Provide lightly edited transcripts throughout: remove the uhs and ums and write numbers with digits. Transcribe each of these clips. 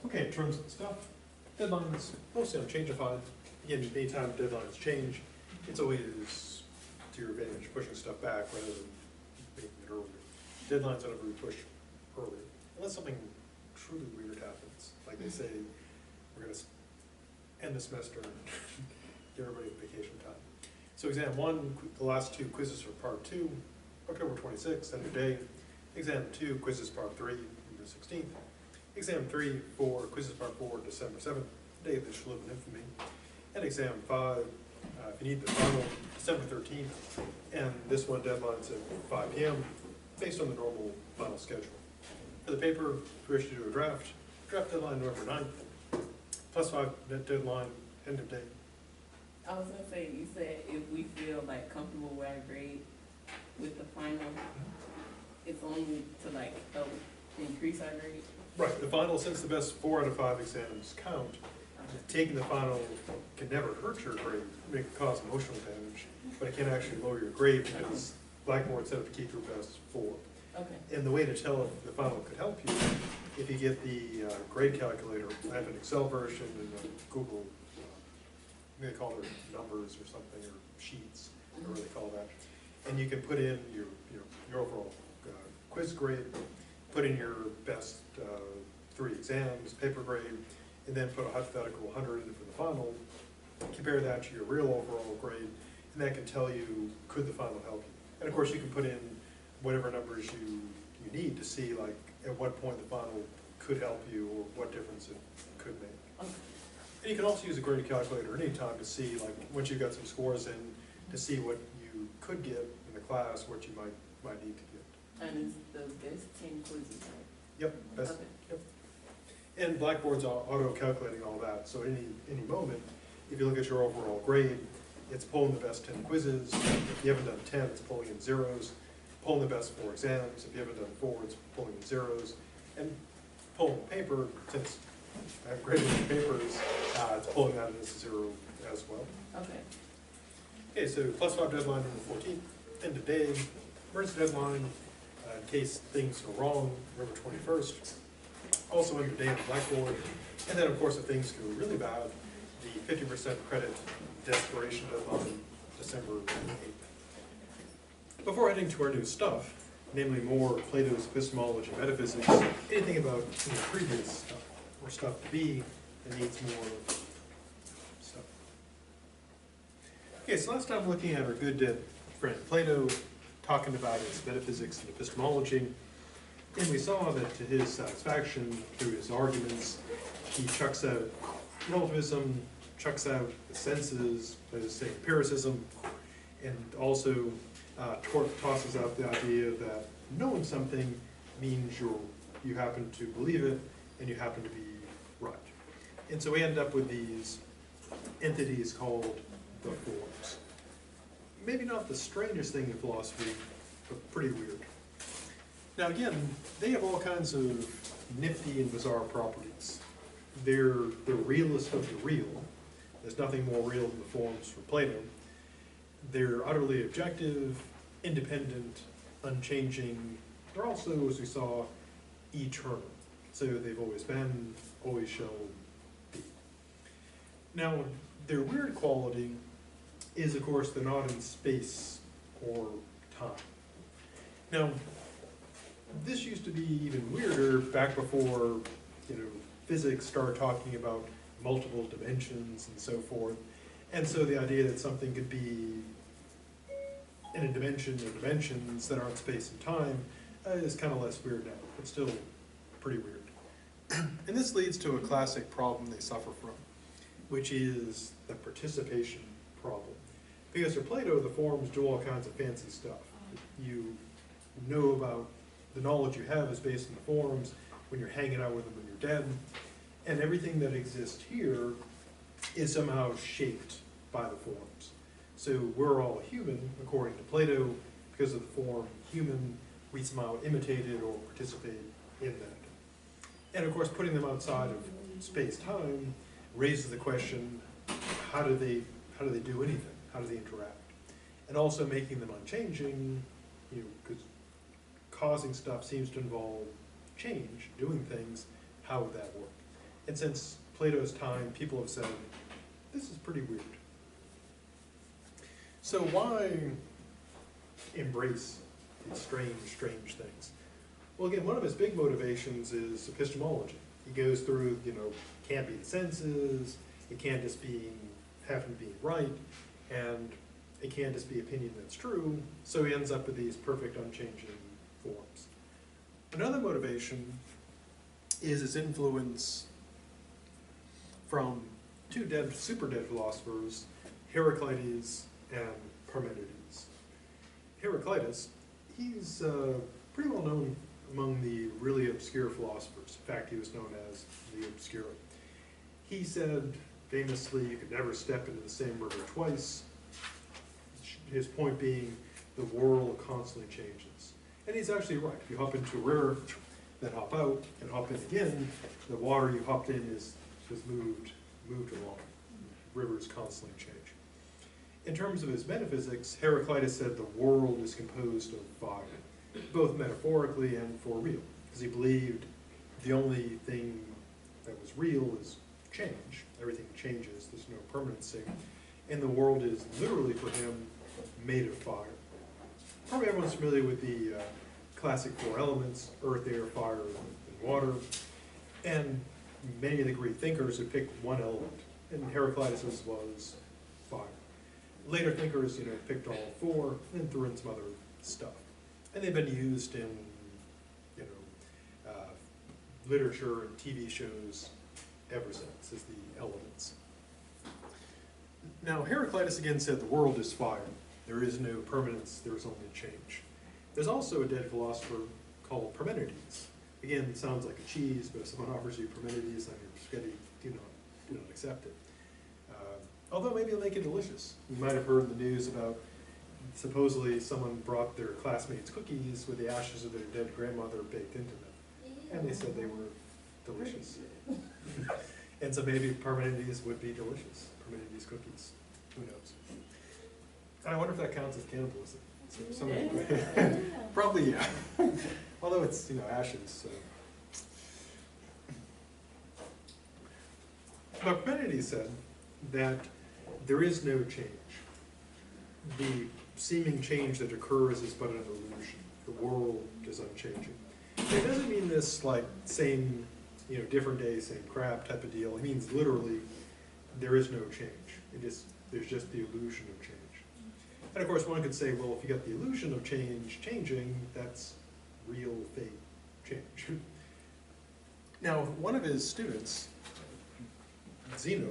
Okay, in terms of stuff, deadlines mostly unchangified. Again, anytime deadlines change, it's always to your advantage pushing stuff back rather than making it earlier. Deadlines don't ever be pushed earlier, unless something truly weird happens. Like they say, we're going to end the semester and give everybody vacation time. So exam 1, the last 2 quizzes for part 2, October 26th, end of day. Exam 2, quizzes part 3, November 16th. Exam 3, 4, quizzes part 4, December 7th, day that shall live in infamy. And exam 5, if you need the final, December 13th. And this one deadline's at 5 p.m. based on the normal final schedule. For the paper, if we wish to do a draft deadline November 9th, +5 deadline, end of day. I was gonna say, you said if we feel like comfortable with our grade with the final, it's only to like help increase our grade? Right, the final, since the best 4 out of 5 exams count, taking the final can never hurt your grade. It can cause emotional damage, but it can actually lower your grade because Blackboard set up to keep your best 4. Okay. And the way to tell if the final could help you, if you get the grade calculator, I have an Excel version and a Google, they call it numbers or something, or sheets, whatever they call that. And you can put in your overall quiz grade, put in your best 3 exams, paper grade, and then put a hypothetical 100 in for the final, compare that to your real overall grade, and that can tell you, could the final help you? And of course you can put in whatever numbers you need to see like at what point the final could help you or what difference it could make. Okay. And you can also use a grade calculator anytime to see, like, once you've got some scores in, to see what you could get in the class, what you might need to get. And it's the best 10 quizzes, right? Yep, best, Okay. yep. And Blackboard's auto-calculating all that, so at any moment, if you look at your overall grade, it's pulling the best 10 quizzes. If you haven't done 10, it's pulling in zeros. Pulling the best 4 exams. If you haven't done 4, it's pulling in zeros. And pulling the paper, since I have graded the papers, it's pulling that as a 0 as well. Okay. Okay, so +5 deadline on the 14th, end of day, emergency deadline, in case things go wrong, November 21st. Also end of day on the Blackboard. And then, of course, if things go really bad, the 50% credit desperation deadline, December 8th. Before heading to our new stuff, namely more Plato's epistemology, metaphysics, anything about previous stuff, or stuff to be, that needs more stuff. Okay, so last time looking at our good friend Plato, talking about his metaphysics and epistemology, and we saw that to his satisfaction, through his arguments, he chucks out relativism, chucks out the senses, that is, say, empiricism, and also tosses out the idea that knowing something means you happen to believe it, and you happen to be right. And so we end up with these entities called the forms. Maybe not the strangest thing in philosophy, but pretty weird. Now again, they have all kinds of nifty and bizarre properties. They're the realest of the real. There's nothing more real than the forms for Plato. They're utterly objective, independent, unchanging. They're also, as we saw, eternal. So they've always been, always shall be. Now, their weird quality is, of course, they're not in space or time. Now, this used to be even weirder back before, physics started talking about multiple dimensions and so forth. And so the idea that something could be in a dimension or dimensions that aren't space and time is kind of less weird now, but still pretty weird. And this leads to a classic problem they suffer from, which is the participation problem. Because for Plato, the forms do all kinds of fancy stuff. You know about, the knowledge you have is based on the forms, when you're hanging out with them when you're dead, and everything that exists here is somehow shaped by the forms. So we're all human, according to Plato, because of the form human, we somehow imitate it or participate in that. And of course, putting them outside of space-time raises the question, how do they do anything? How do they interact? And also making them unchanging, because causing stuff seems to involve change, doing things, how would that work? And since Plato's time, people have said, this is pretty weird. So why embrace these strange, strange things? Well, again, one of his big motivations is epistemology. He goes through, can't be the senses, it can't just be having to be right, and it can't just be opinion that's true, so he ends up with these perfect unchanging forms. Another motivation is his influence from two super dead philosophers, Heraclitus and Parmenides. Heraclitus, he's pretty well known among the really obscure philosophers. In fact, he was known as the Obscure. He said famously, you could never step into the same river twice. His point being, the world constantly changes. And he's actually right. If you hop into a river, then hop out, and hop in again, the water you hopped in is just moved along. Rivers constantly change. In terms of his metaphysics, Heraclitus said the world is composed of fire, both metaphorically and for real, because he believed the only thing that was real is change. Everything changes, there's no permanency. And the world is literally, for him, made of fire. Probably everyone's familiar with the classic four elements, earth, air, fire, and water. And many of the Greek thinkers had picked one element, and Heraclitus's was fire. Later thinkers, picked all four and threw in some other stuff. And they've been used in, literature and TV shows ever since as the elements. Now, Heraclitus again said the world is fire. There is no permanence, there is only change. There's also a dead philosopher called Parmenides. Again, it sounds like a cheese, but if someone offers you Parmenides on your spaghetti, do not accept it. Although maybe it'll make it delicious. You might have heard in the news about supposedly someone brought their classmates cookies with the ashes of their dead grandmother baked into them. And they said they were delicious. And so maybe Parmenides would be delicious. Parmenides cookies. Who knows? And I wonder if that counts as cannibalism. So probably, yeah. Although it's, ashes, so. But Parmenides said that there is no change. The seeming change that occurs is but an illusion. The world is unchanging. And it doesn't mean this like same, different day, same crap type of deal. It means literally there is no change. There's just the illusion of change. And of course one could say, well, if you got the illusion of change changing, that's real fake change. Now, one of his students, Zeno,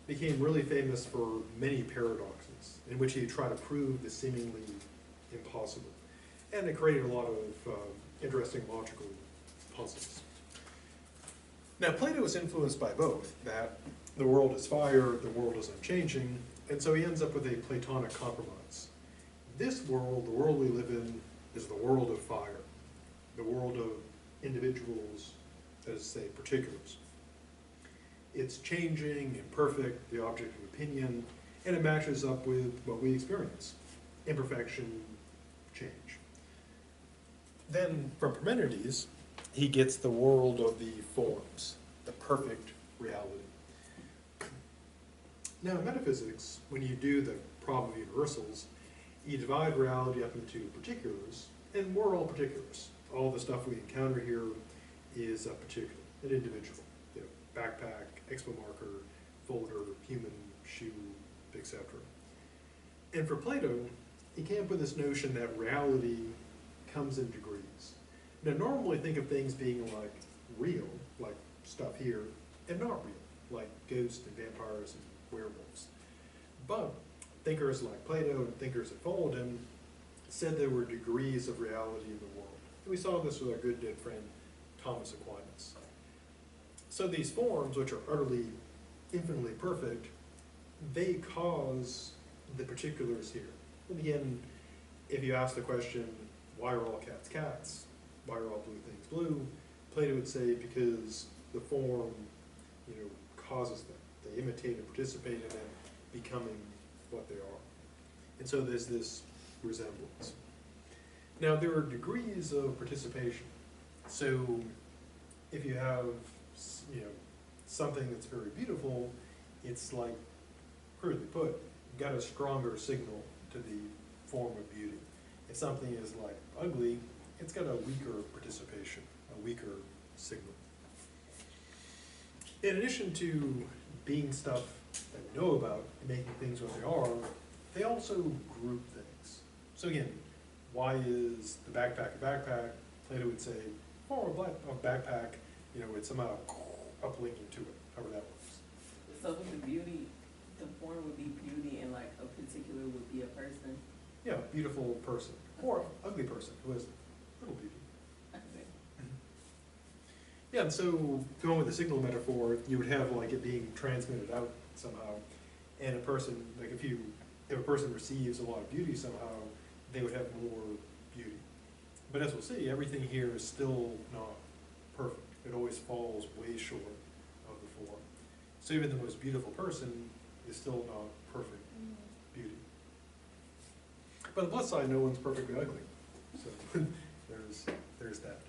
became really famous for many paradoxes in which he tried to prove the seemingly impossible. And it created a lot of interesting logical puzzles. Now, Plato was influenced by both, that the world is fire, the world is unchanging, and so he ends up with a Platonic compromise. This world, the world we live in, is the world of fire, the world of individuals, as say, particulars. It's changing, imperfect, the object of opinion, and it matches up with what we experience, imperfection, change. Then, from Parmenides, he gets the world of the forms, the perfect reality. Now, in metaphysics, when you do the problem of universals, you divide reality up into particulars, and we're all particulars. All the stuff we encounter here is a particular, an individual. Backpack, expo marker, folder, human, shoe, etc. And for Plato, he came up with this notion that reality comes in degrees. Now, normally think of things being like real, like stuff here, and not real, like ghosts and vampires and werewolves. But thinkers like Plato and thinkers that followed him said there were degrees of reality in the world. And we saw this with our good dead friend Thomas Aquinas. So these forms, which are utterly, infinitely perfect, they cause the particulars here. And again, if you ask the question, why are all cats cats? Why are all blue things blue? Plato would say because the form, causes them. They imitate and participate in them becoming what they are. And so there's this resemblance. Now there are degrees of participation. So if you have, something that's very beautiful, it's like, crudely put, got a stronger signal to the form of beauty. If something is like ugly, it's got a weaker participation, a weaker signal. In addition to being stuff that we know about and making things what they are, they also group things. So again, why is the backpack a backpack? Plato would say, oh, a backpack, you know, it's somehow uplinking to it, however that works. So with the beauty, the form would be beauty and like a particular would be a person? Yeah, beautiful person, or ugly person who has little beauty. Okay. Yeah, and so going with the signal metaphor, you would have like it being transmitted out somehow, and a person, like if a person receives a lot of beauty somehow, they would have more beauty. But as we'll see, everything here is still not perfect. It always falls way short of the form. So even the most beautiful person is still not perfect beauty. But on the plus side, no one's perfectly ugly. So there's that.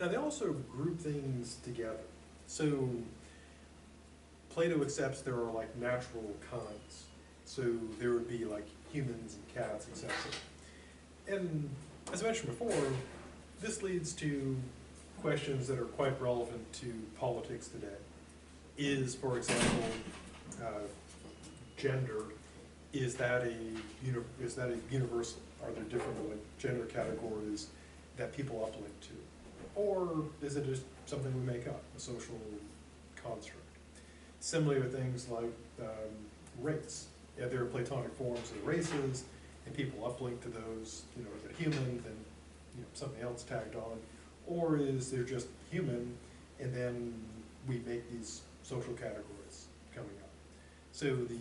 Now they also group things together. So Plato accepts there are like natural kinds. So there would be like humans and cats, etc. And as I mentioned before, this leads to questions that are quite relevant to politics today. Is, for example, gender, is that a universal? Are there different like gender categories that people uplink to? Or is it just something we make up, a social construct? Similarly with things like race. Yeah, there are Platonic forms of races, and people uplink to those, you know, is it human, then you know, something else tagged on? Or is there just human, and then we make these social categories coming up? So the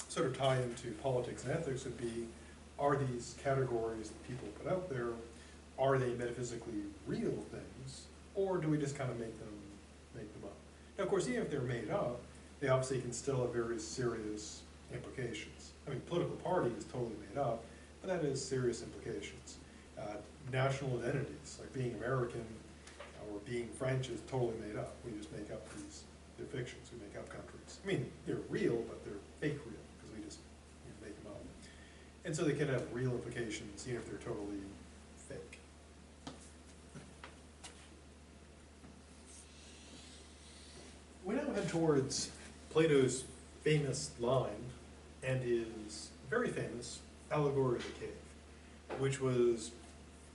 sort of tie into politics and ethics would be, are these categories that people put out there, are they metaphysically real things, or do we just kind of make them up? Now, of course, even if they're made up, they obviously can still have very serious implications. I mean, political party is totally made up, but that has serious implications. National identities, like being American or being French, is totally made up. We just make up they're fictions, we make up countries. I mean, they're real, but they're fake real, because we just make them up. And so they can have real implications, even if they're totally fake. We now head towards Plato's famous line, and his very famous Allegory of the Cave, which was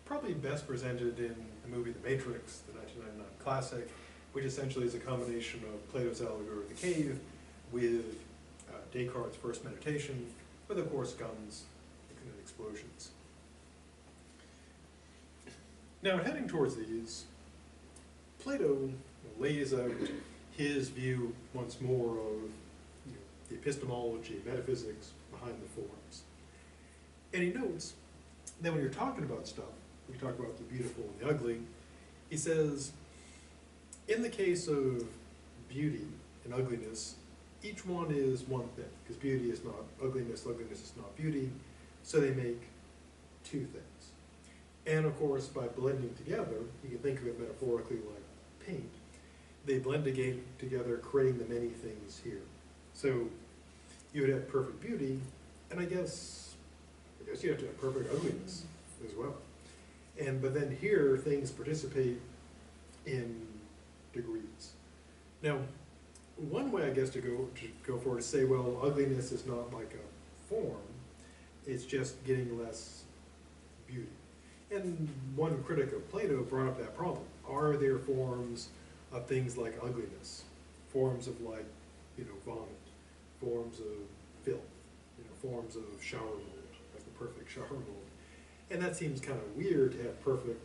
probably best presented in the movie The Matrix, the 1999 classic, which essentially is a combination of Plato's Allegory of the Cave with Descartes' First Meditation, with, of course, guns and explosions. Now, heading towards these, Plato lays out his view once more of the epistemology, metaphysics behind the forms. And he notes that when you're talking about stuff, we talk about the beautiful and the ugly, he says, in the case of beauty and ugliness, each one is one thing, because beauty is not ugliness, ugliness is not beauty, so they make two things. And of course, by blending together, you can think of it metaphorically like paint, they blend together, creating the many things here. So you would have perfect beauty, and I guess you have to have perfect ugliness as well. But then here, things participate in degrees. Now, one way I guess to go for it is say, well, ugliness is not like a form, it's just getting less beauty. And one critic of Plato brought up that problem. Are there forms of things like ugliness? Forms of like, vomit, forms of filth, forms of shower mold, like the perfect shower mold. And that seems kind of weird to have perfect,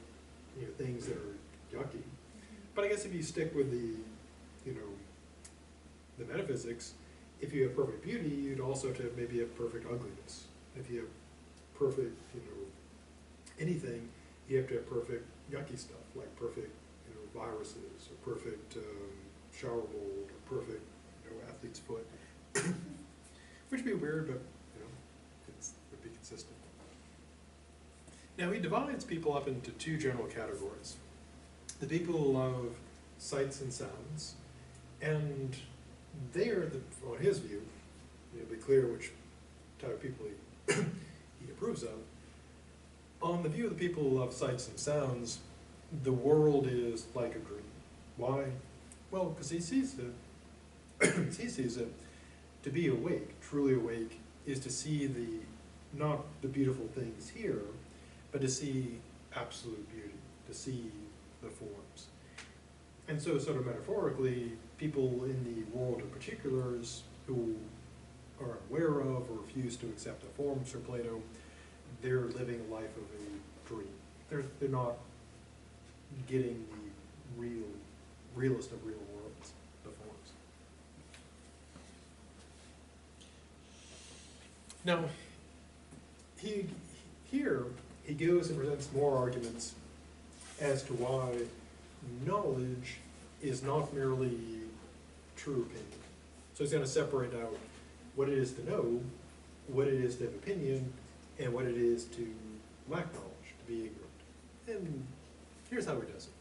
things that are yucky. But I guess if you stick with the metaphysics, if you have perfect beauty, you'd also have to maybe have perfect ugliness. If you have perfect, anything, you have to have perfect yucky stuff, like perfect, viruses, or perfect shower mold, or perfect, athlete's foot. Which would be weird, but, it would be consistent. Now, he divides people up into two general categories. The people who love sights and sounds, And there, on his view, it'll be clear which type of people he approves of. On the view of the people who love sights and sounds, the world is like a dream. Why? Well, because he sees it, he sees it, to be awake, truly awake, is to see not the beautiful things here, but to see absolute beauty, to see the forms. And so sort of metaphorically, people in the world of particulars who are unaware of or refuse to accept the forms for Plato, they're living a life of a dream. They're not getting the realest of real worlds, the forms. Now, here he goes and presents more arguments as to why knowledge is not merely true opinion. So he's going to separate out what it is to know, what it is to have opinion, and what it is to lack knowledge, to be ignorant. And here's how he does it.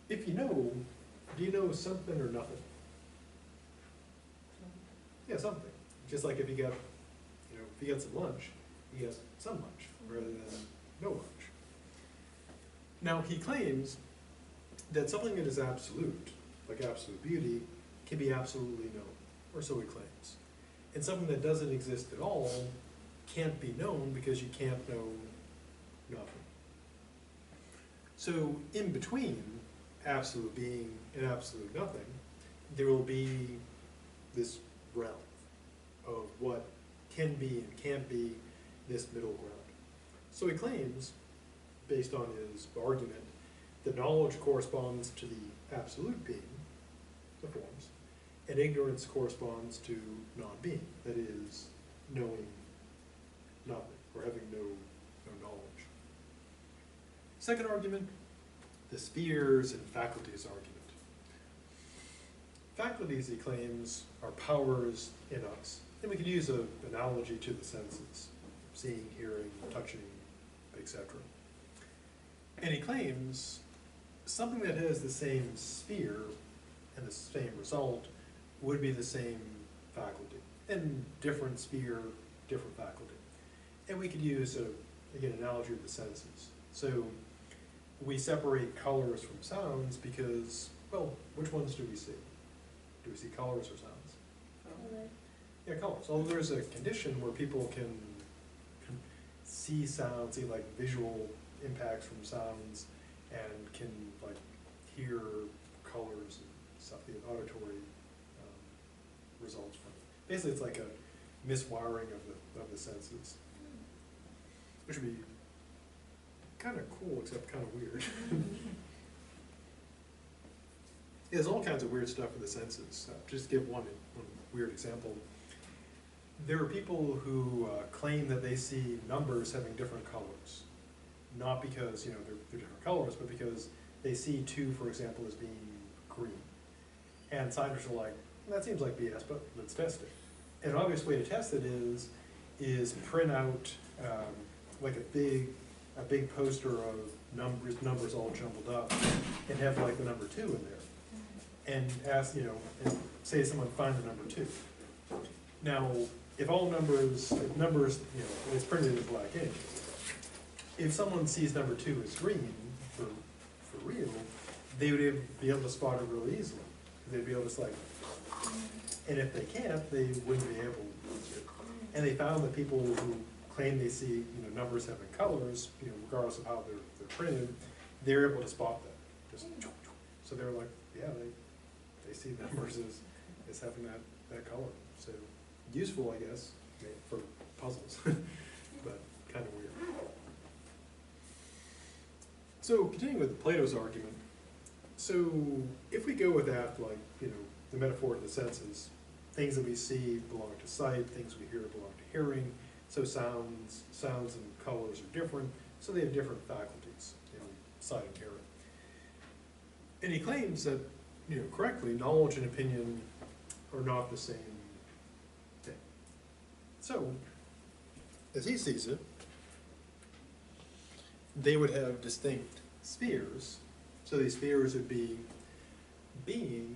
If you know, do you know something or nothing? Yeah, something. Just like if you got, if you got some lunch, you got some lunch rather than no lunch. Now he claims that something that is absolute, like absolute beauty, can be absolutely known, or so he claims. And something that doesn't exist at all can't be known because you can't know nothing. So in between absolute being and absolute nothing, there will be this realm of what can be and can't be, this middle ground. So he claims, based on his argument, that knowledge corresponds to the absolute being, the forms, and ignorance corresponds to non-being, that is, knowing nothing, or having no knowledge. Second argument, the spheres and faculties argument. Faculties, he claims, are powers in us. And we can use an analogy to the senses, seeing, hearing, touching, etc. And he claims something that has the same sphere and the same result would be the same faculty. And different sphere, different faculty. And we could use, again, an analogy of the senses. So we separate colors from sounds because, well, which ones do we see? Do we see colors or sounds? Yeah, colors. Although there's a condition where people can see sounds, see like visual impacts from sounds, and can like hear colors and stuff, the auditory results from it. Basically, it's like a miswiring of the senses, which would be kind of cool, except kind of weird. There's all kinds of weird stuff with the senses. Just to give one weird example. There are people who claim that they see numbers having different colors. Not because they're different colors, but because they see 2, for example, as being green. And scientists are like, that seems like BS, but let's test it. And an obvious way to test it is print out like a big poster of numbers all jumbled up, and have like the number 2 in there. And ask, and say to someone, find the number 2. Now, if all numbers, it's printed in black ink, if someone sees number 2 as green, for real, they would be able to spot it really easily. They'd be able to and if they can't, they wouldn't be able to. And they found that people who claim they see, numbers having colors, regardless of how they're printed, they're able to spot that. So they're like, yeah, they see numbers as having that color. So useful, I guess, for puzzles, but kind of weird. So continuing with Plato's argument, so if we go with that, like, the metaphor of the senses, things that we see belong to sight, things we hear belong to hearing, so sounds and colors are different, so they have different faculties, sight and hearing. And he claims that, correctly, knowledge and opinion are not the same thing. So, as he sees it, they would have distinct spheres. So these spheres would be being,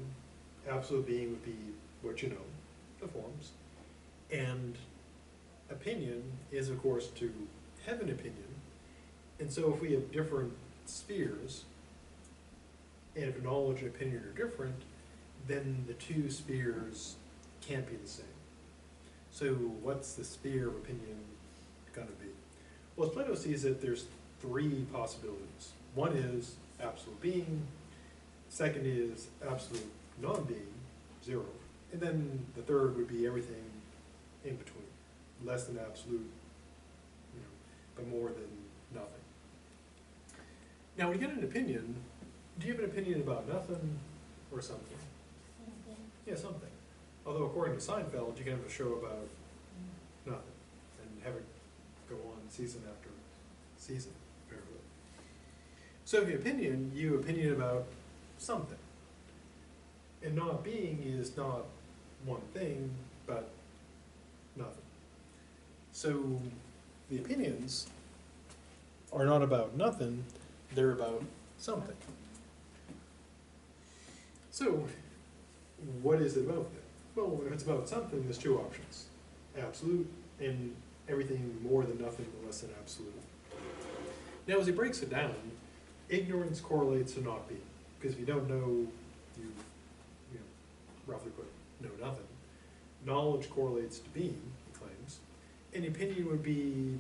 absolute being would be what you know, the forms. And opinion is, of course, to have an opinion. And so if we have different spheres, and if knowledge and opinion are different, then the two spheres can't be the same. So what's the sphere of opinion gonna be? Well, as Plato sees it, there's three possibilities. One is absolute being, second is absolute non-being, zero, and then the third would be everything in between, less than absolute, you know, but more than nothing. Now, when you get an opinion, do you have an opinion about nothing or something? Yeah, something. Although according to Seinfeld, you can have a show about nothing and have it go on season after season, apparently. So if you opinion about something. And not being is not one thing, but nothing. So the opinions are not about nothing, they're about something. So what is it about then? Well, if it's about something, there's two options. Absolute and everything more than nothing or less than absolute. Now as he breaks it down, ignorance correlates to not being. Because if you don't know, you know, roughly put, know nothing. Knowledge correlates to being, he claims. And opinion would be,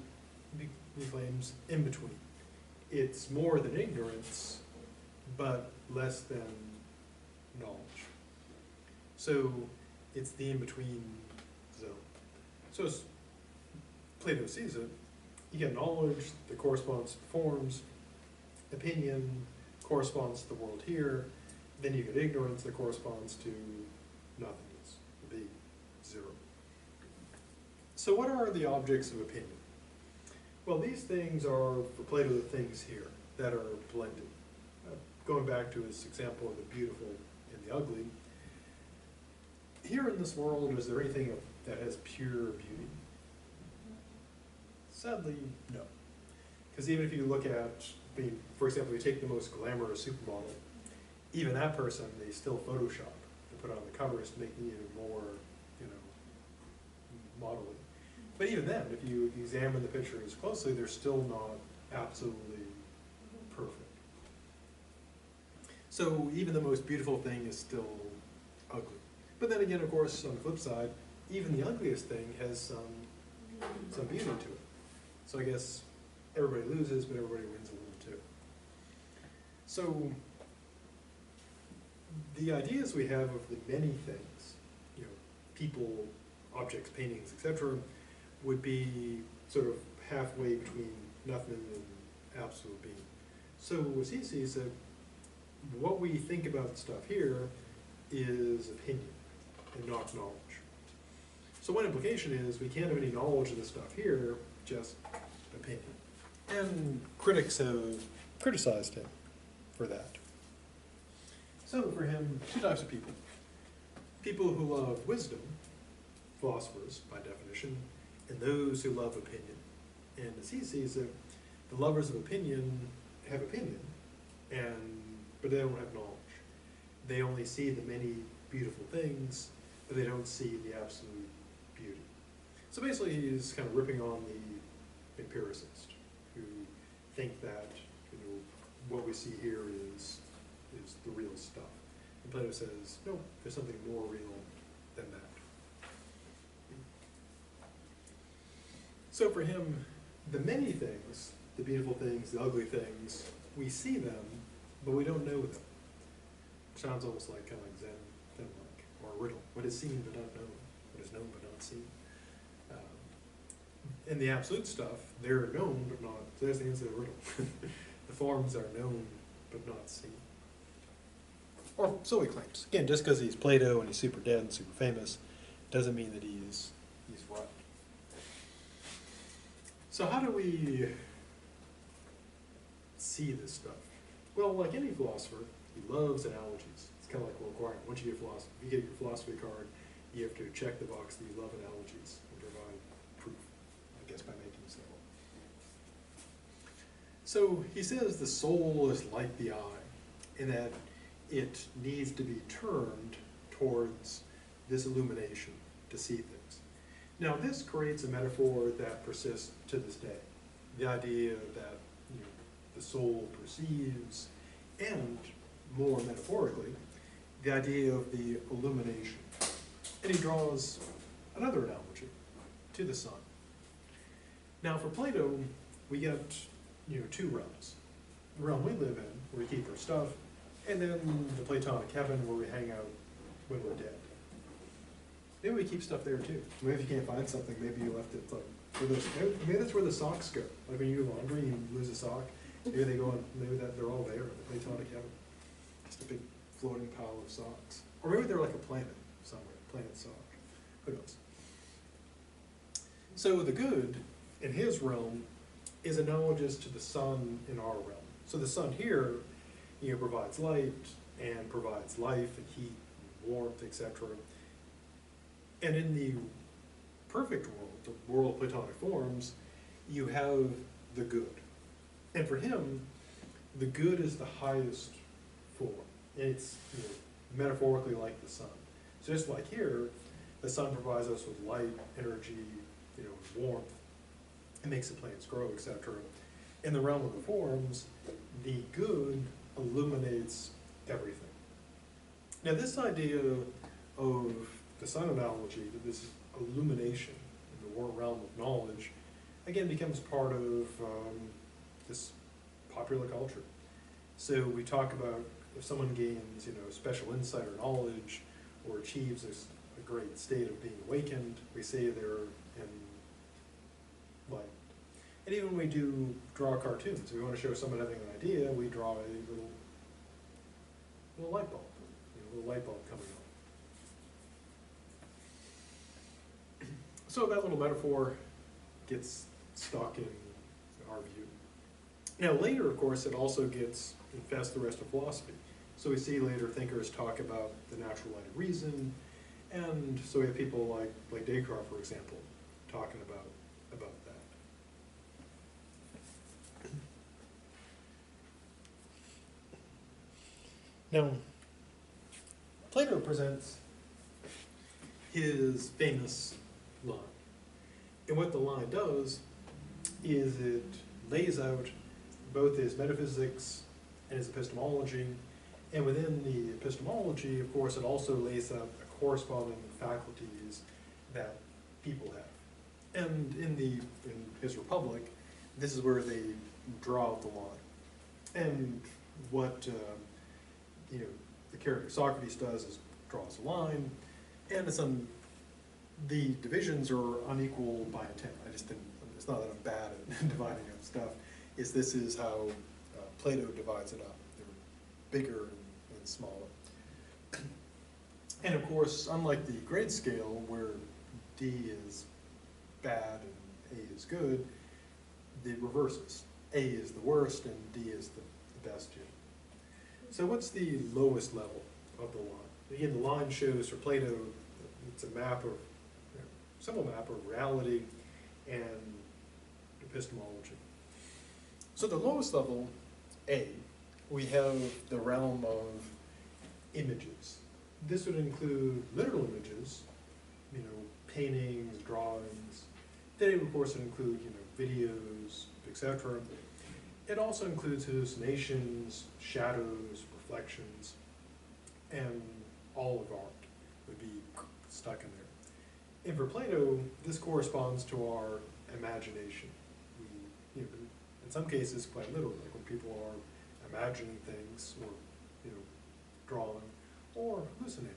he claims, in between. It's more than ignorance, but less than knowledge. So it's the in-between zone. So as Plato sees it, you get knowledge that corresponds to forms, opinion corresponds to the world here, then you get ignorance that corresponds to nothingness, the big zero. So what are the objects of opinion? Well, these things are, for Plato, the things here that are blended. Going back to his example of the beautiful and the ugly, here in this world, is there anything that has pure beauty? Sadly, no. Because even if you look at, for example, you take the most glamorous supermodel, even that person, they still Photoshop to put on the covers to make them even more, you know, modelly. But even then, if you examine the pictures closely, they're still not absolutely perfect. So even the most beautiful thing is still ugly. But then again, of course, on the flip side, even the ugliest thing has some beauty to it. So I guess everybody loses, but everybody wins a little too. So the ideas we have of the many things, you know, people, objects, paintings, etc., would be sort of halfway between nothing and absolute being. So as he sees it, what we think about stuff here is opinion and not knowledge. So one implication is we can't have any knowledge of the stuff here, just opinion. And critics have criticized him for that. So for him, two types of people. People who love wisdom, philosophers by definition, and those who love opinion. And as he sees it, the lovers of opinion have opinion, but they don't have knowledge. They only see the many beautiful things, but they don't see the absolute beauty. So basically he's kind of ripping on the empiricist, who think that, you know, what we see here is the real stuff. And Plato says, no, there's something more real than that. So for him, the many things, the beautiful things, the ugly things, we see them, but we don't know them. Sounds almost like kind of like Zen-like, or a riddle. What is seen but not known? What is known but not seen? And the absolute stuff, they're known but not, so that's the answer to the riddle. The forms are known but not seen. Or so he claims. Again, just because he's Plato and he's super dead and super famous, doesn't mean that he's right. So how do we see this stuff? Well, like any philosopher, he loves analogies. It's kind of like a requirement. Once you get philosophy, you get your philosophy card, you have to check the box that you love analogies and provide proof, I guess, by making so. So he says the soul is like the eye, in that it needs to be turned towards this illumination to see things. Now this creates a metaphor that persists to this day. The idea that the soul perceives, and more metaphorically, the idea of the illumination. And he draws another analogy to the sun. Now for Plato, we get two realms. The realm we live in, where we keep our stuff, and then the Platonic heaven where we hang out when we're dead. Maybe we keep stuff there too. Maybe if you can't find something, maybe you left it maybe that's where the socks go. Like when you do laundry and you lose a sock, maybe they go on, maybe they're all there in the Platonic heaven. Just a big floating pile of socks. Or maybe they're like a planet somewhere, planet sock. Who knows? So the good in his realm is analogous to the sun in our realm. So the sun here, provides light and provides life and heat and warmth, etc. And in the perfect world, the world of Platonic forms, you have the good. And for him, the good is the highest form. And it's metaphorically like the sun. So just like here, the sun provides us with light, energy, warmth. It makes the plants grow, etc. In the realm of the forms, the good illuminates everything. Now this idea of the sun analogy, this illumination in the realm of knowledge, again becomes part of this popular culture. So we talk about if someone gains, special insight or knowledge, or achieves a great state of being awakened, we say they're in light. And even when we do draw cartoons, if we want to show someone having an idea, we draw a little light bulb, a little light bulb coming on. So that little metaphor gets stuck in our view. Now later, of course, it also gets infest the rest of philosophy. So we see later thinkers talk about the natural light of reason, and so we have people like Descartes, for example, talking about that. Now, Plato presents his famous line. And what the line does is it lays out both his metaphysics and his epistemology. And within the epistemology, of course, it also lays out the corresponding faculties that people have. And in his Republic, this is where they draw out the line. And what the character Socrates does is draws a line, and the divisions are unequal by intent. It's not that I'm bad at dividing up stuff. This is how Plato divides it up. They're bigger and smaller. And of course, unlike the grade scale where D is bad and A is good, the reverses. A is the worst and D is the best. So what's the lowest level of the line? Again, the line shows for Plato, it's a map of, simple map of reality and epistemology. So the lowest level, A, we have the realm of images. This would include literal images, paintings, drawings. They, of course, would include, videos, etc. It also includes hallucinations, shadows, reflections, and all of art would be stuck in there. And for Plato, this corresponds to our imagination. We, in some cases, quite literally, like when people are imagining things or, drawing or hallucinating.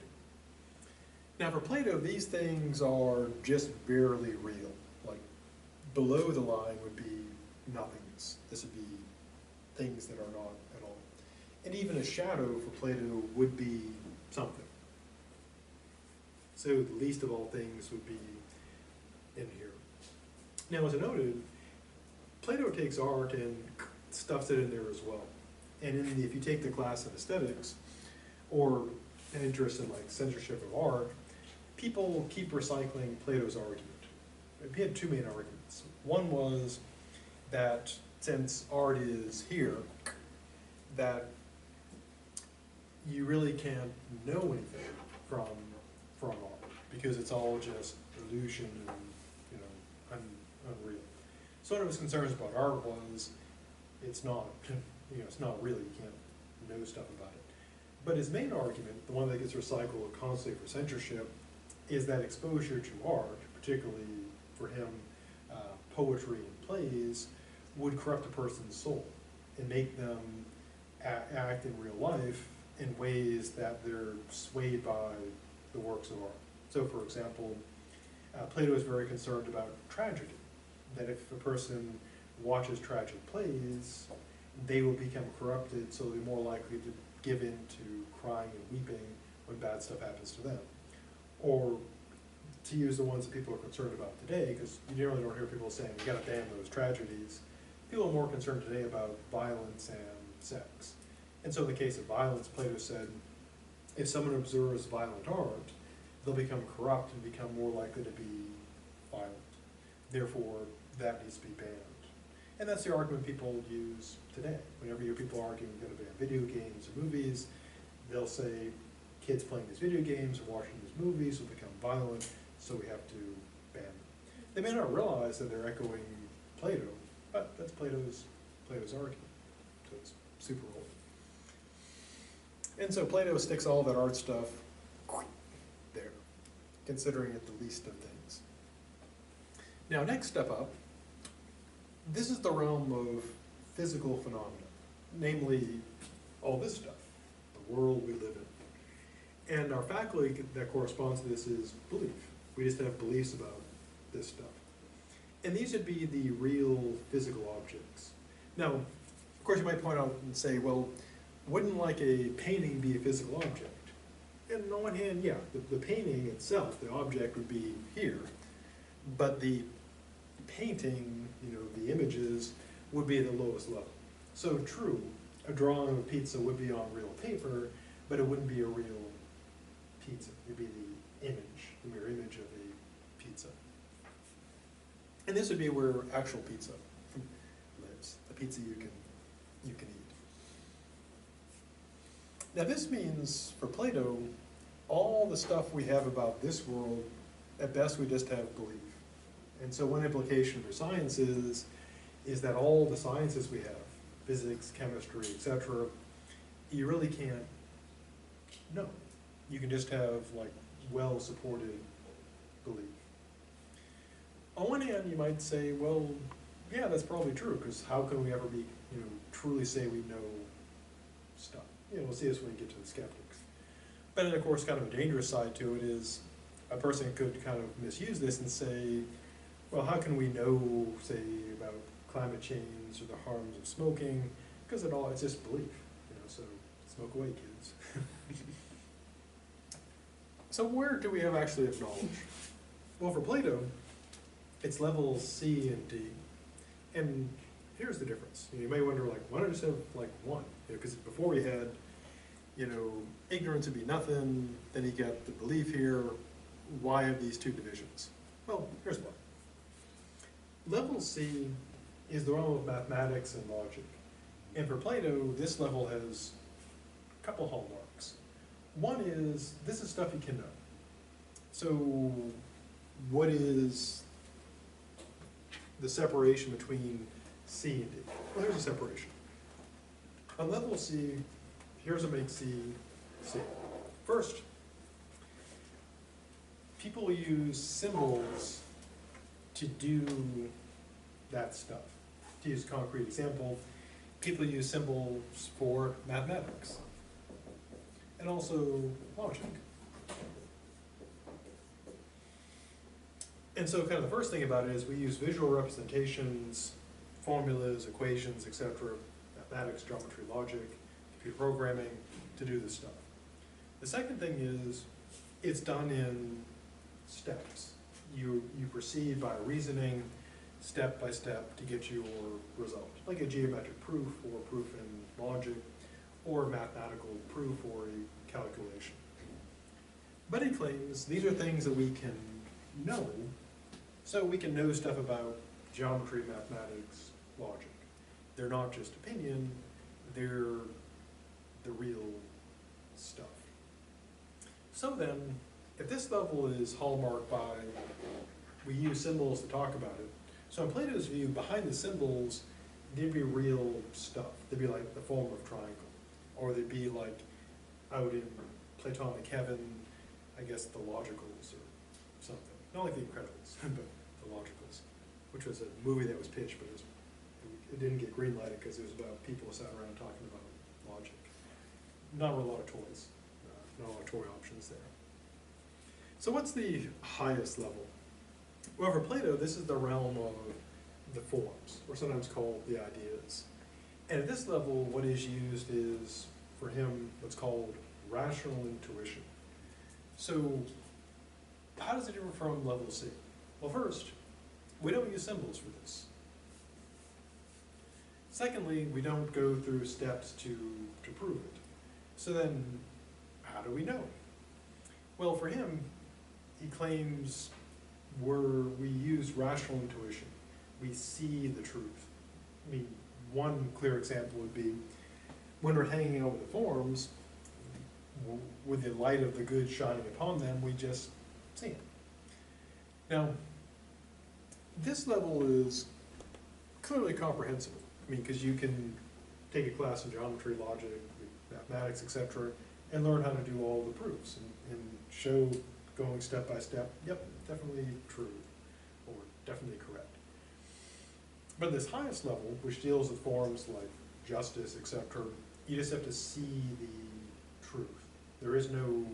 Now for Plato, these things are just barely real. Like below the line would be nothingness. This would be things that are not at all. And even a shadow for Plato would be something. So the least of all things would be in here. Now as I noted, Plato takes art and stuffs it in there as well. And if you take the class in aesthetics, or an interest in censorship of art, people keep recycling Plato's argument. He had two main arguments. One was that since art is here, that you really can't know anything from art, because it's all just illusion and, you know, unreal. So one of his concerns about art was, it's not, you know, it's not real, you can't know stuff about it. But his main argument, the one that gets recycled constantly for censorship, is that exposure to art, particularly for him, poetry and plays, would corrupt a person's soul and make them act in real life in ways that they're swayed by the works of art. So for example, Plato is very concerned about tragedy, that if a person watches tragic plays, they will become corrupted, so they're more likely to give in to crying and weeping when bad stuff happens to them. Or to use the ones that people are concerned about today, because you generally don't hear people saying, you gotta ban those tragedies. People are more concerned today about violence and sex. And so in the case of violence, Plato said, if someone observes violent art, they'll become corrupt and become more likely to be violent. Therefore, that needs to be banned. And that's the argument people use today. Whenever you hear people arguing we're gonna ban video games or movies, they'll say, kids playing these video games or watching these movies will become violent, so we have to ban them. They may not realize that they're echoing Plato, but that's Plato's argument. So it's super old. And so Plato sticks all that art stuff there, considering it the least of things. Now, next step up, this is the realm of physical phenomena, namely all this stuff, the world we live in. And our faculty that corresponds to this is belief. We just have beliefs about this stuff. And these would be the real physical objects. Now, of course you might point out and say, well, wouldn't like a painting be a physical object? And on one hand, yeah, the painting itself, the object would be here, but the painting, you know, the images would be at the lowest level. So true, a drawing of a pizza would be on real paper, but it wouldn't be a real pizza. It'd be the image, the mirror image of a pizza. And this would be where actual pizza lives, the pizza you can eat. Now this means, for Plato, all the stuff we have about this world, at best we just have belief. And so one implication for science is that all the sciences we have, physics, chemistry, etc., you really can't know. You can just have like well-supported belief. On one hand, you might say, well, yeah, that's probably true, because how can we ever be, you know, truly say we know stuff? You know, we'll see this when we get to the skeptics. But then, of course, kind of a dangerous side to it is a person could kind of misuse this and say, well, how can we know, say, about climate change or the harms of smoking? Because it's just belief, you know, so smoke away, kids. So where do we have actually have knowledge? Well, for Plato, it's levels C and D. And here's the difference. You may wonder, like, why don't you just have, like, one? Because before we had, you know, ignorance would be nothing, then you get the belief here. Why have these two divisions? Well, here's why. Level C is the realm of mathematics and logic. And for Plato, this level has a couple hallmarks. One is, this is stuff you can know. So what is the separation between C and D? Well, here's a separation. On level C, here's what makes C, C. First, people use symbols to do that stuff. To use a concrete example, people use symbols for mathematics and also logic. And so kind of the first thing about it is we use visual representations, formulas, equations, etc., mathematics, geometry, logic, computer programming to do this stuff. The second thing is it's done in steps. You proceed by reasoning step by step to get your result, like a geometric proof or proof in logic or mathematical proof or a calculation. But he claims these are things that we can know, so we can know stuff about geometry, mathematics, logic. They're not just opinion, they're the real So then, if this level is hallmarked by, we use symbols to talk about it, so in Plato's view, behind the symbols, there'd be real stuff. There'd be like the form of triangle, or there'd be like, out in Platonic heaven, I guess the logicals or something. Not like the Incredibles, but the logicals, which was a movie that was pitched, but it didn't get greenlighted because it was about people who sat around talking about logic. Not a lot of toys, not a lot of toy options there. So what's the highest level? Well, for Plato, this is the realm of the forms, or sometimes called the ideas. And at this level, what is used is, for him, what's called rational intuition. So how does it differ from level C? Well, first, we don't use symbols for this. Secondly, we don't go through steps to prove it. So then, how do we know? Well, for him, he claims we use rational intuition. We see the truth. I mean, one clear example would be when we're hanging over the forms, with the light of the good shining upon them, we just see them. Now, this level is clearly comprehensible. I mean, because you can take a class in geometry, logic, mathematics, etc., and learn how to do all the proofs and show, going step by step, yep, definitely true, or definitely correct. But this highest level, which deals with forms like justice, etc., you just have to see the truth. There is no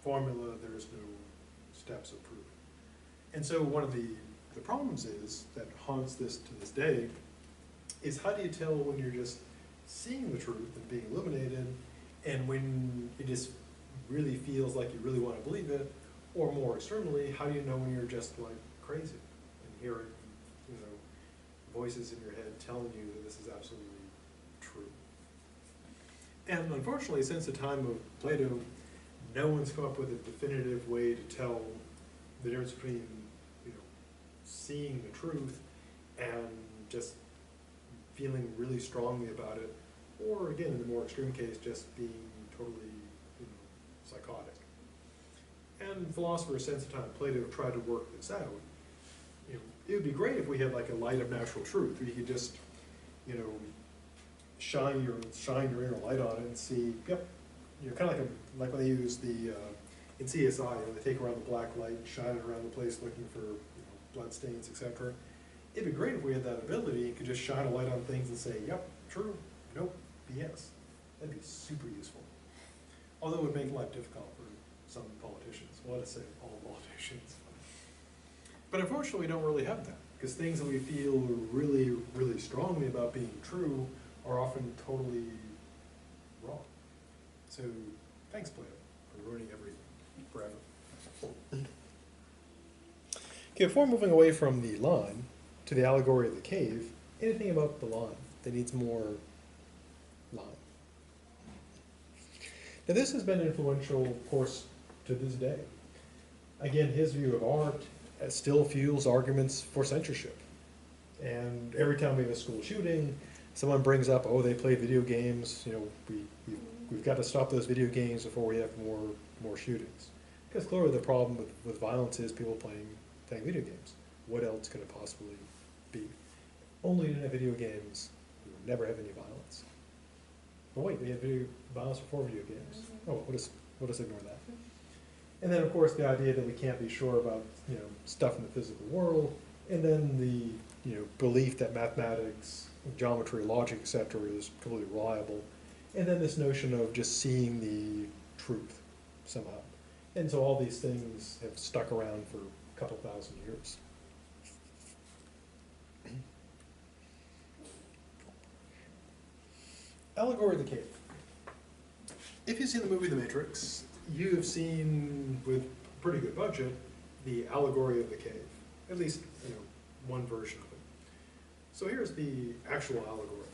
formula, there is no steps of proof. And so one of the problems is, that haunts this to this day, is how do you tell when you're just seeing the truth and being illuminated, and when it just really feels like you really want to believe it, or more externally, how do you know when you're just like crazy and hearing, you know, voices in your head telling you that this is absolutely true? And unfortunately, since the time of Plato, no one's come up with a definitive way to tell the difference between, you know, seeing the truth and just feeling really strongly about it, or again, in the more extreme case, just being totally, you know, psychotic. And philosophers since the time of Plato have tried to work this out. You know, it would be great if we had like a light of natural truth, where you could just, you know, shine your inner light on it and see, yep, you know, kind of like when they use the in CSI, you know, they take around the black light and shine it around the place looking for, you know, blood stains, etc. It'd be great if we had that ability and could just shine a light on things and say, yep, true, nope, BS. That'd be super useful. Although it would make life difficult for some politicians. Well, let's say all politicians. But unfortunately, we don't really have that, because things that we feel really, really strongly about being true are often totally wrong. So, thanks, Plato, for ruining everything forever. Okay, before moving away from the line to the allegory of the cave, anything about the line that needs more line? Now, this has been influential, of course, to this day. Again, his view of art still fuels arguments for censorship. And every time we have a school shooting, someone brings up, oh, they play video games, you know, we've got to stop those video games before we have more shootings. Because clearly the problem with violence is people playing video games. What else could it possibly be? Only in video games, we would never have any violence. But wait, we had violence before video games. Oh, we'll just ignore that. And then, of course, the idea that we can't be sure about, you know, stuff in the physical world, and then the, you know, belief that mathematics, geometry, logic, etc., is completely reliable, and then this notion of just seeing the truth somehow. And so all these things have stuck around for a couple thousand years. Allegory of the cave. If you've seen the movie The Matrix, you have seen, with a pretty good budget, the allegory of the cave. At least, you know, one version of it. So here's the actual allegory.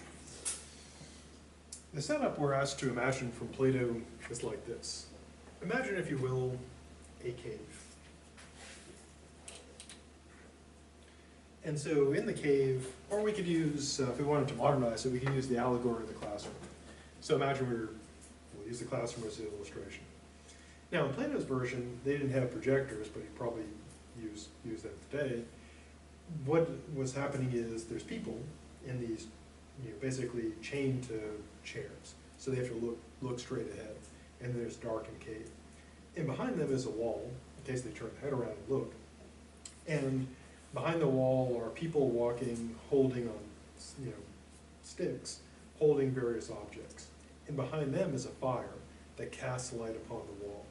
The setup we're asked to imagine from Plato is like this. Imagine, if you will, a cave. And so in the cave, or we could use, if we wanted to modernize it, we could use the allegory of the classroom. So imagine we'll use the classroom as an illustration. Now, in Plato's version, they didn't have projectors, but he probably use them today. What was happening is there's people in these, basically chained to chairs. So they have to look straight ahead, and there's dark and cave. And behind them is a wall, in case they turn their head around and look. And behind the wall are people walking, holding on, sticks, holding various objects. And behind them is a fire that casts light upon the wall.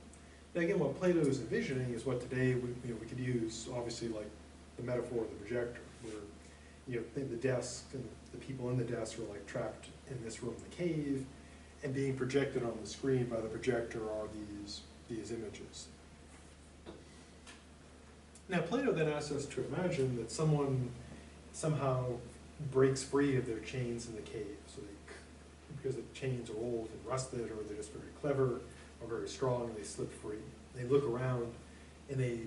Now again, what Plato is envisioning is what today we could use, obviously, like the metaphor of the projector, where the desk and the people in the desk are like trapped in this room, the cave, and being projected on the screen by the projector are these images. Now Plato then asks us to imagine that someone somehow breaks free of their chains in the cave, because the chains are old and rusted, or they're just very clever or very strong, and they slip free. They look around and they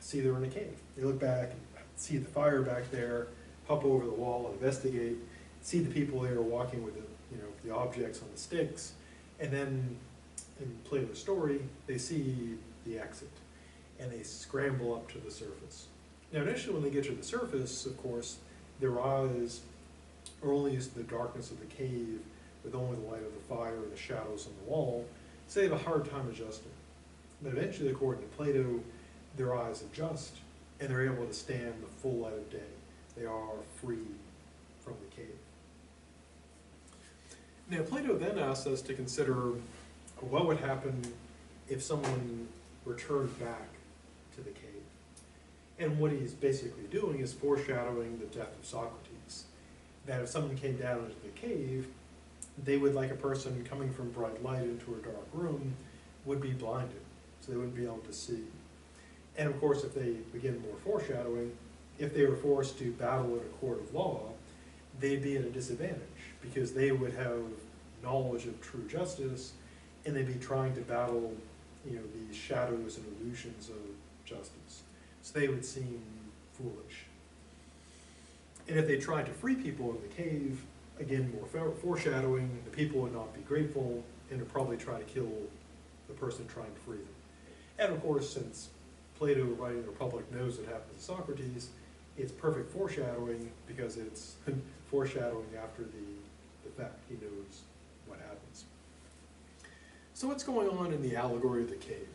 see they're in a cave. They look back and see the fire back there, hop over the wall and investigate, see the people there walking with the objects on the sticks, and then in Plato's story, they see the exit, and they scramble up to the surface. Now initially when they get to the surface, of course, their eyes are only used to the darkness of the cave, with only the light of the fire and the shadows on the wall, so they have a hard time adjusting. But eventually, according to Plato, their eyes adjust, and they're able to stand the full light of day. They are free from the cave. Now, Plato then asks us to consider what would happen if someone returned back to the cave. And what he's basically doing is foreshadowing the death of Socrates. That if someone came down into the cave, they would, like a person coming from bright light into a dark room, would be blinded, so they wouldn't be able to see. And of course, if they, again, more foreshadowing, if they were forced to battle in a court of law, they'd be at a disadvantage, because they would have knowledge of true justice, and they'd be trying to battle, these shadows and illusions of justice. So they would seem foolish. And if they tried to free people in the cave, again, more foreshadowing, the people would not be grateful, and would probably try to kill the person trying to free them. And of course, since Plato, writing the Republic, knows what happened to Socrates, it's perfect foreshadowing, because it's foreshadowing after the fact. He knows what happens. So what's going on in the allegory of the cave?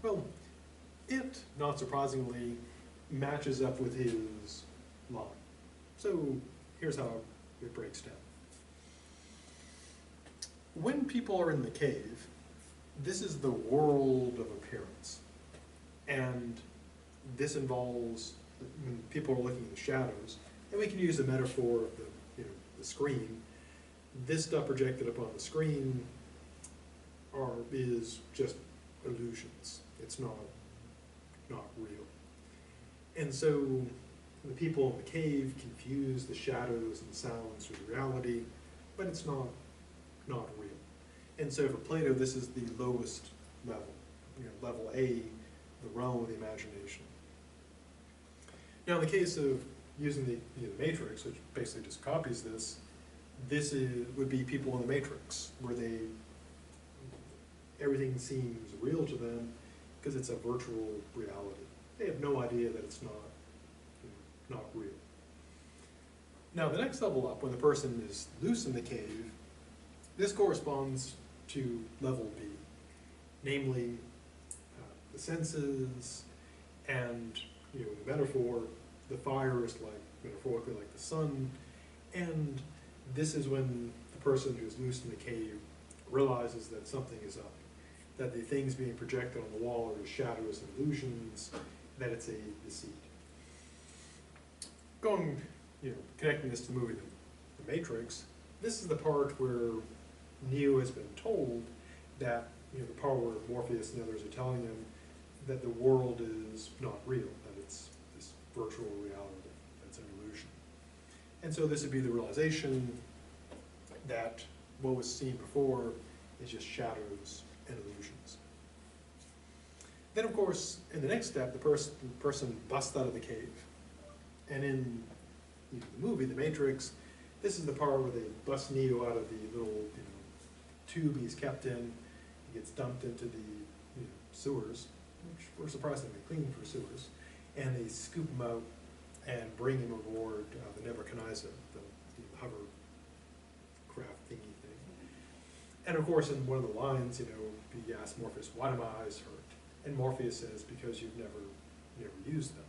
Well, it, not surprisingly, matches up with his line. So here's how it breaks down. When people are in the cave, this is the world of appearance. And this involves, when people are looking at the shadows, and we can use the metaphor of the screen. This stuff projected upon the screen is just illusions. It's not real. And so the people in the cave confuse the shadows and sounds with reality, but it's not real. And so for Plato, this is the lowest level, level A, the realm of the imagination. Now, in the case of using the matrix, which basically just copies this, would be people in the matrix, where everything seems real to them because it's a virtual reality. They have no idea that it's not real. Now, the next level up, when the person is loose in the cave, this corresponds to level B, namely the senses, and the metaphor, the fire is metaphorically like the sun, and this is when the person who's loose in the cave realizes that something is up, that the things being projected on the wall are shadows and illusions, that it's a deceit. Connecting this to the movie The Matrix, this is the part where Neo has been told that, the part where Morpheus and others are telling him that the world is not real, that it's this virtual reality, that's an illusion. And so this would be the realization that what was seen before is just shadows and illusions. Then, of course, in the next step, the person busts out of the cave. And in the movie, The Matrix, this is the part where they bust Neo out of the little tube he's kept in. He gets dumped into sewers, which were surprisingly clean for sewers, and they scoop them out and bring him aboard the Nebuchadnezzar, the hovercraft thingy thing. And of course, in one of the lines, he asks Morpheus, "Why do my eyes hurt?" And Morpheus says, "Because you've never used them."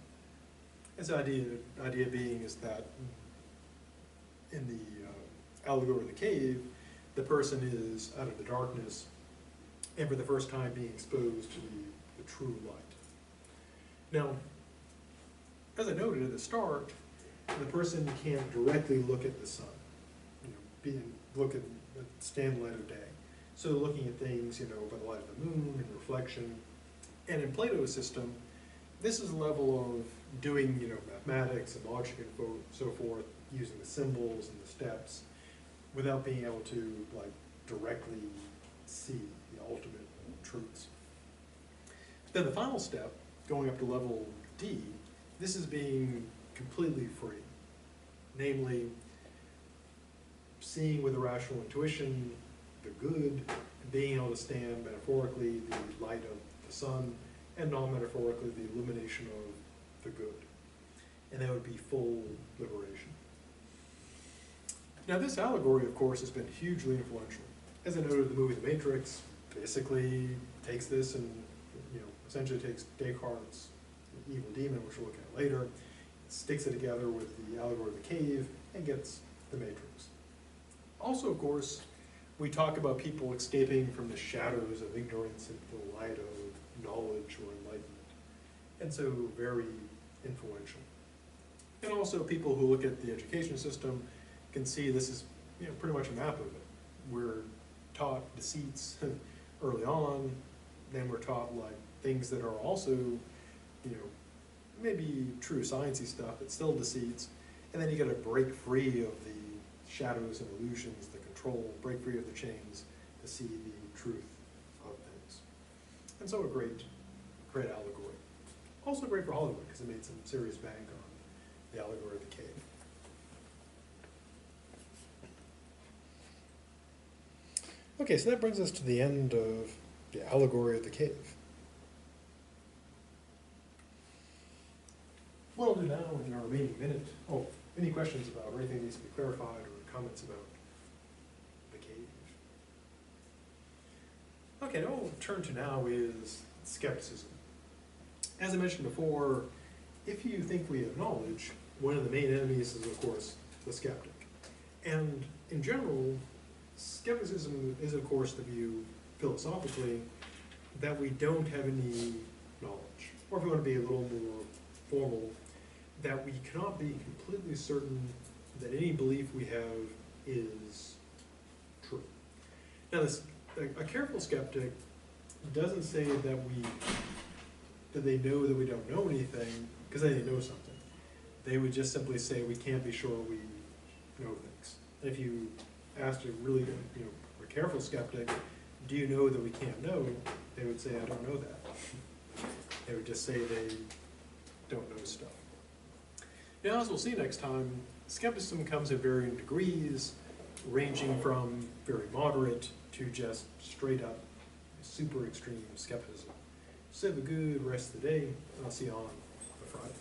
His idea being is that in the Allegory of the Cave, the person is out of the darkness and for the first time being exposed to the true light. Now, as I noted at the start, the person can't directly look at the sun, stand the light of day. So looking at things, by the light of the moon and reflection. And in Plato's system, this is a level of doing, mathematics and logic and so forth, using the symbols and the steps, without being able to, directly see the ultimate truths. Then the final step, going up to level D, this is being completely free. Namely, seeing with a rational intuition the good, being able to stand metaphorically the light of the sun, and non-metaphorically the illumination of the good. And that would be full liberation. Now this allegory, of course, has been hugely influential. As I noted, the movie The Matrix basically takes this and, essentially takes Descartes' evil demon, which we'll look at later, sticks it together with the Allegory of the Cave, and gets the Matrix. Also, of course, we talk about people escaping from the shadows of ignorance into the light of knowledge or enlightenment. And so very influential. And also people who look at the education system can see this is pretty much a map of it. We're taught deceits early on, then we're taught things that are also, maybe true sciencey stuff, but still deceits. And then you gotta break free of the shadows and illusions, the control, break free of the chains to see the truth of things. And so a great allegory. Also great for Hollywood, because it made some serious bank on the Allegory of the Cave. Okay, so that brings us to the end of the Allegory of the Cave. What I'll do now in our remaining minute, any questions about or anything that needs to be clarified or comments about the cave? Okay, what we'll turn to now is skepticism. As I mentioned before, if you think we have knowledge, one of the main enemies is, of course, the skeptic. And in general, skepticism is, of course, the view, philosophically, that we don't have any knowledge. Or if we want to be a little more formal, that we cannot be completely certain that any belief we have is true. Now, a careful skeptic doesn't say that they know that we don't know anything, because they know something. They would just simply say we can't be sure we know things. And if you asked a really, a careful skeptic, do you know that we can't know? They would say, I don't know that. They would just say they don't know stuff. Now, as we'll see next time, skepticism comes in varying degrees, ranging from very moderate to just straight up super extreme skepticism. So have a good rest of the day, and I'll see you on the Friday.